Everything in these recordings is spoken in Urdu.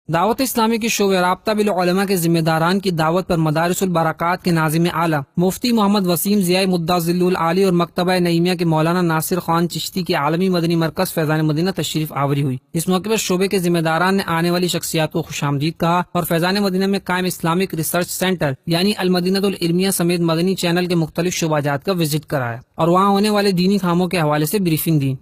دعوت اسلامی کے شعبہ رابطہ بالعلماء کے ذمہ داران کی دعوت پر مدارس البرکات کے ناظم اعلیٰ مفتی محمد وسیم ضیاء مدعا ذل العالی اور مکتبہ نعیمیہ کے مولانا ناصر خان چشتی کے عالمی مدنی مرکز فیضان مدینہ تشریف آوری ہوئی۔ اس موقع پر شعبے کے ذمہ داران نے آنے والی شخصیات کو خوش آمدید کہا اور فیضان مدینہ میں قائم اسلامک ریسرچ سینٹر یعنی المدینہ العلمیہ سمیت مدنی چینل کے مختلف شعبہ جات کا وزٹ کرایا اور وہاں ہونے والے دینی کاموں کے حوالے سے بریفنگ دی۔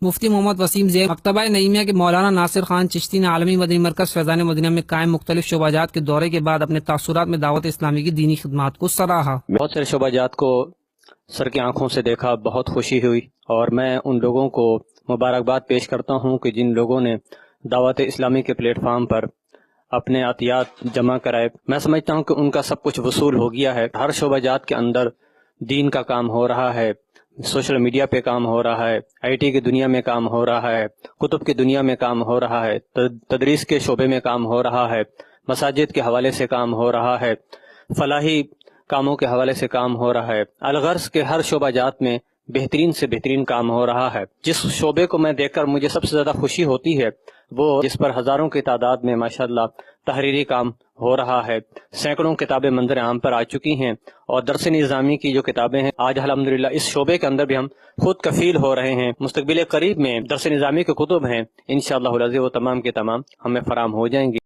مفتی محمد وسیم ضیاء مکتبہ نعیمیہ کے مولانا ناصر خان چشتی نے عالمی مدنی مرکز فیضان مدینہ میں قائم مختلف شعبہ جات کے دورے کے بعد اپنے تاثرات میں دعوت اسلامی کی دینی خدمات کو سراہا۔ بہت سارے شعبہ جات کو سر کی آنکھوں سے دیکھا، بہت خوشی ہوئی اور میں ان لوگوں کو مبارکباد پیش کرتا ہوں کہ جن لوگوں نے دعوت اسلامی کے پلیٹ فارم پر اپنے عطیات جمع کرائے۔ میں سمجھتا ہوں کہ ان کا سب کچھ وصول ہو گیا ہے۔ ہر شعبہ جات کے اندر دین کا کام ہو رہا ہے، سوشل میڈیا پہ کام ہو رہا ہے، آئی ٹی کی دنیا میں کام ہو رہا ہے، کتب کی دنیا میں کام ہو رہا ہے، تدریس کے شعبے میں کام ہو رہا ہے، مساجد کے حوالے سے کام ہو رہا ہے، فلاحی کاموں کے حوالے سے کام ہو رہا ہے۔ الغرض کے ہر شعبہ جات میں بہترین سے بہترین کام ہو رہا ہے۔ جس شعبے کو میں دیکھ کر مجھے سب سے زیادہ خوشی ہوتی ہے وہ جس پر ہزاروں کی تعداد میں ماشاءاللہ تحریری کام ہو رہا ہے، سینکڑوں کتابیں منظر عام پر آ چکی ہیں اور درس نظامی کی جو کتابیں ہیں آج الحمدللہ اس شعبے کے اندر بھی ہم خود کفیل ہو رہے ہیں۔ مستقبل قریب میں درس نظامی کے کتب ہیں، انشاءاللہ العزیز وہ تمام کے تمام ہمیں فراہم ہو جائیں گی۔